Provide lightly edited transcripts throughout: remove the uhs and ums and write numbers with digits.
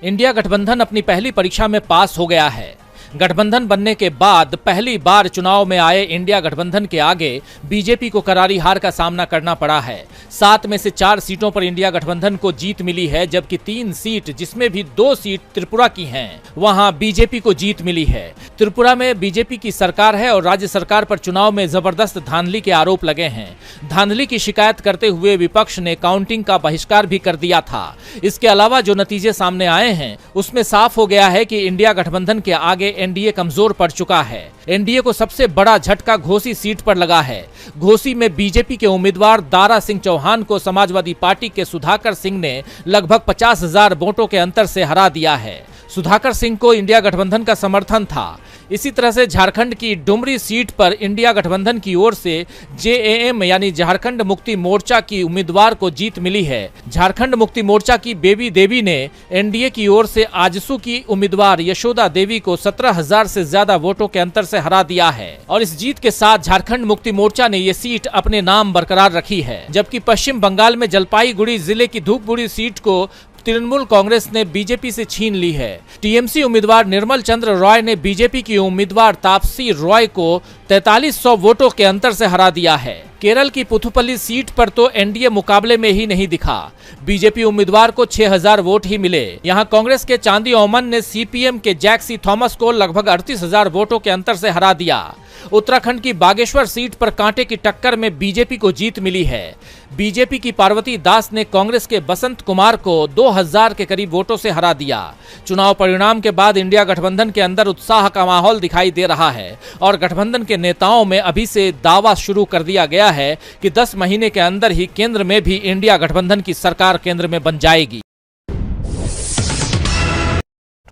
India गठबंधन अपनी पहली परीक्षा में पास हो गया है। गठबंधन बनने के बाद पहली बार चुनाव में आए इंडिया गठबंधन के आगे बीजेपी को करारी हार का सामना करना पड़ा है। 7 में से 4 सीटों पर इंडिया गठबंधन को जीत मिली है, जबकि 3 सीट, जिसमें भी 2 सीट त्रिपुरा की हैं, वहां बीजेपी को जीत मिली है। त्रिपुरा में बीजेपी की सरकार है और राज्य सरकार पर चुनाव में जबरदस्त धांधली के आरोप लगे हैं। धांधली की शिकायत करते हुए विपक्ष ने काउंटिंग का बहिष्कार भी कर दिया था। इसके अलावा जो नतीजे सामने आए हैं उसमें साफ हो गया है कि इंडिया गठबंधन के आगे एनडीए कमजोर पड़ चुका है। एनडीए को सबसे बड़ा झटका घोसी सीट पर लगा है। घोसी में बीजेपी के उम्मीदवार दारा सिंह चौहान को समाजवादी पार्टी के सुधाकर सिंह ने लगभग 50,000 वोटों के अंतर से हरा दिया है। सुधाकर सिंह को इंडिया गठबंधन का समर्थन था। इसी तरह से झारखंड की डुमरी सीट पर इंडिया गठबंधन की ओर से जेएएम यानी झारखंड मुक्ति मोर्चा की उम्मीदवार को जीत मिली है। झारखंड मुक्ति मोर्चा की बेबी देवी ने एनडीए की ओर से आजसू की उम्मीदवार यशोदा देवी को 17,000 से ज्यादा वोटों के अंतर से हरा दिया है और इस जीत के साथ झारखंड मुक्ति मोर्चा ने ये सीट अपने नाम बरकरार रखी है। जबकि पश्चिम बंगाल में जलपाईगुड़ी जिले की धूपगुड़ी सीट को तृणमूल कांग्रेस ने बीजेपी से छीन ली है। टीएमसी उम्मीदवार निर्मल चंद्र रॉय ने बीजेपी की उम्मीदवार तापसी रॉय को 4300 वोटों के अंतर से हरा दिया है। केरल की पुथुपल्ली सीट पर तो एनडीए मुकाबले में ही नहीं दिखा। बीजेपी उम्मीदवार को 6000 वोट ही मिले। यहां कांग्रेस के चांदी ओमन ने सीपीएम के जैक सी थॉमस को लगभग 38,000 वोटों के अंतर से हरा दिया। उत्तराखंड की बागेश्वर सीट पर कांटे की टक्कर में बीजेपी को जीत मिली है। बीजेपी की पार्वती दास ने कांग्रेस के बसंत कुमार को 2000 के करीब वोटों से हरा दिया। चुनाव परिणाम के बाद इंडिया गठबंधन के अंदर उत्साह का माहौल दिखाई दे रहा है और गठबंधन के नेताओं में अभी से दावा शुरू कर दिया गया है कि 10 महीने के अंदर ही केंद्र में भी इंडिया गठबंधन की सरकार केंद्र में बन जाएगी।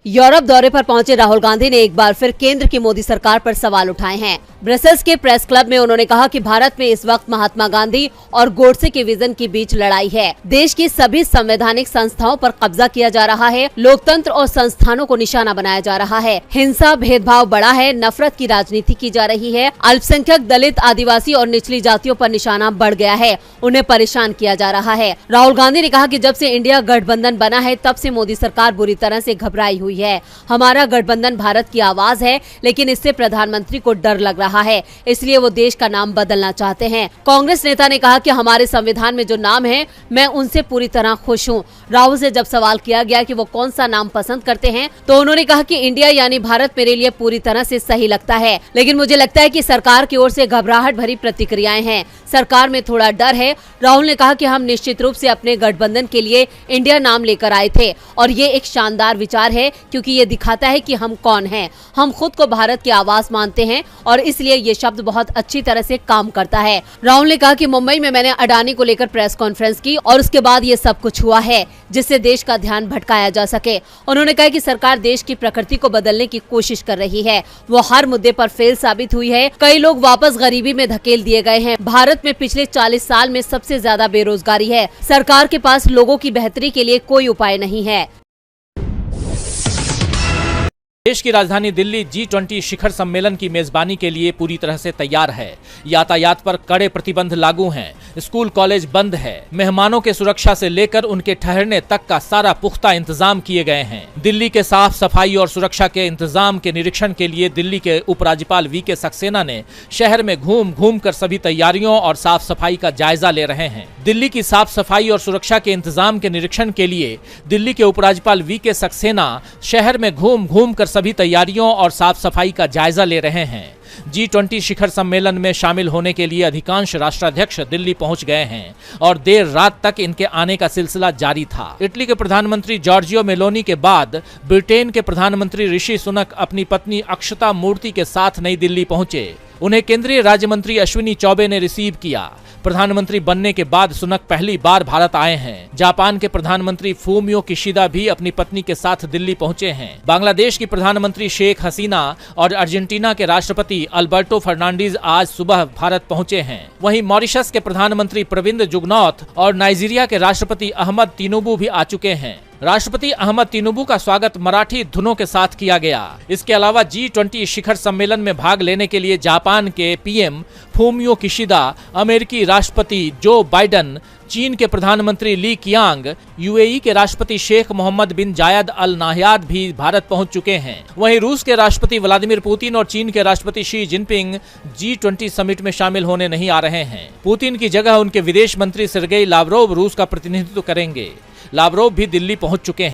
यूरोप दौरे पर पहुंचे राहुल गांधी ने एक बार फिर केंद्र की मोदी सरकार पर सवाल उठाए हैं। ब्रसेल्स के प्रेस क्लब में उन्होंने कहा कि भारत में इस वक्त महात्मा गांधी और गोडसे के विजन के बीच लड़ाई है। देश की सभी संवैधानिक संस्थाओं पर कब्जा किया जा रहा है। लोकतंत्र और संस्थानों को निशाना बनाया जा रहा है। हिंसा, भेदभाव बढ़ा है। नफरत की राजनीति की जा रही है। अल्पसंख्यक, दलित, आदिवासी और निचली जातियों पर निशाना बढ़ गया है। उन्हें परेशान किया जा रहा है। राहुल गांधी ने कहा कि जब से इंडिया गठबंधन बना है तब से मोदी सरकार बुरी तरह से घबराई हुई है। हमारा गठबंधन भारत की आवाज है, लेकिन इससे प्रधानमंत्री को डर लग रहा है, इसलिए वो देश का नाम बदलना चाहते हैं। कांग्रेस नेता ने कहा कि हमारे संविधान में जो नाम है, मैं उनसे पूरी तरह खुश हूँ। राहुल से जब सवाल किया गया कि वो कौन सा नाम पसंद करते हैं, तो उन्होंने कहा कि इंडिया यानी भारत मेरे लिए पूरी तरह से सही लगता है, लेकिन मुझे लगता है कि सरकार की ओर से घबराहट भरी प्रतिक्रियाएं हैं। सरकार में थोड़ा डर है। राहुल ने कहा कि हम निश्चित रूप से अपने गठबंधन के लिए इंडिया नाम लेकर आए थे और ये एक शानदार विचार है, क्योंकि ये दिखाता है कि हम कौन हैं। हम खुद को भारत की आवाज मानते हैं और इसलिए ये शब्द बहुत अच्छी तरह से काम करता है। राहुल ने कहा कि मुंबई में मैंने अडानी को लेकर प्रेस कॉन्फ्रेंस की और उसके बाद ये सब कुछ हुआ है जिससे देश का ध्यान भटकाया जा सके। उन्होंने कहा कि सरकार देश की प्रकृति को बदलने की कोशिश कर रही है। वो हर मुद्दे पर फेल साबित हुई है। कई लोग वापस गरीबी में धकेल दिए गए हैं। भारत में पिछले 40 साल में सबसे ज्यादा बेरोजगारी है। सरकार के पास लोगों की बेहतरी के लिए कोई उपाय नहीं है। देश की राजधानी दिल्ली G20 शिखर सम्मेलन की मेजबानी के लिए पूरी तरह से तैयार है। यातायात पर कड़े प्रतिबंध लागू हैं। स्कूल कॉलेज बंद है। मेहमानों के सुरक्षा से लेकर उनके ठहरने तक का सारा पुख्ता इंतजाम किए गए हैं। दिल्ली के साफ सफाई और सुरक्षा के इंतजाम के निरीक्षण के लिए दिल्ली के उपराज्यपाल VK सक्सेना ने शहर में घूम घूम कर सभी तैयारियों और साफ सफाई का जायजा ले रहे हैं। दिल्ली की साफ सफाई और सुरक्षा के इंतजाम के निरीक्षण के लिए दिल्ली के उपराज्यपाल VK सक्सेना शहर में घूम घूम कर सभी तैयारियों और साफ सफाई का जायजा ले रहे हैं। G20 शिखर सम्मेलन में शामिल होने के लिए अधिकांश राष्ट्राध्यक्ष दिल्ली पहुंच गए हैं और देर रात तक इनके आने का सिलसिला जारी था। इटली के प्रधानमंत्री जॉर्जियो मेलोनी के बाद ब्रिटेन के प्रधानमंत्री ऋषि सुनक अपनी पत्नी अक्षता मूर्ति के साथ नई दिल्ली पहुंचे। उन्हें केंद्रीय राज्य मंत्री अश्विनी चौबे ने रिसीव किया। प्रधानमंत्री बनने के बाद सुनक पहली बार भारत आए हैं। जापान के प्रधानमंत्री फूमियो किशिदा भी अपनी पत्नी के साथ दिल्ली पहुंचे हैं। बांग्लादेश की प्रधानमंत्री शेख हसीना और अर्जेंटीना के राष्ट्रपति अल्बर्टो फर्नांडीज आज सुबह भारत पहुंचे हैं। वहीं मॉरिशस के प्रधानमंत्री प्रविंद जुगनौथ और नाइजीरिया के राष्ट्रपति अहमद तिनुबू भी आ चुके हैं। राष्ट्रपति अहमद तिनुबू का स्वागत मराठी धुनों के साथ किया गया। इसके अलावा G20 शिखर सम्मेलन में भाग लेने के लिए जापान के पीएम फूमियो किशिदा, अमेरिकी राष्ट्रपति जो बाइडन, चीन के प्रधानमंत्री ली कियांग, यूएई के राष्ट्रपति शेख मोहम्मद बिन जायद अल नाहयान भी भारत पहुंच चुके हैं। वहीं रूस के राष्ट्रपति व्लादिमीर पुतिन और चीन के राष्ट्रपति शी जिनपिंग G20 समिट में शामिल होने नहीं आ रहे हैं। पुतिन की जगह उनके विदेश मंत्री सर्गेई लावरोव रूस का प्रतिनिधित्व करेंगे। लावरोव भी दिल्ली पहुंच चुके हैं।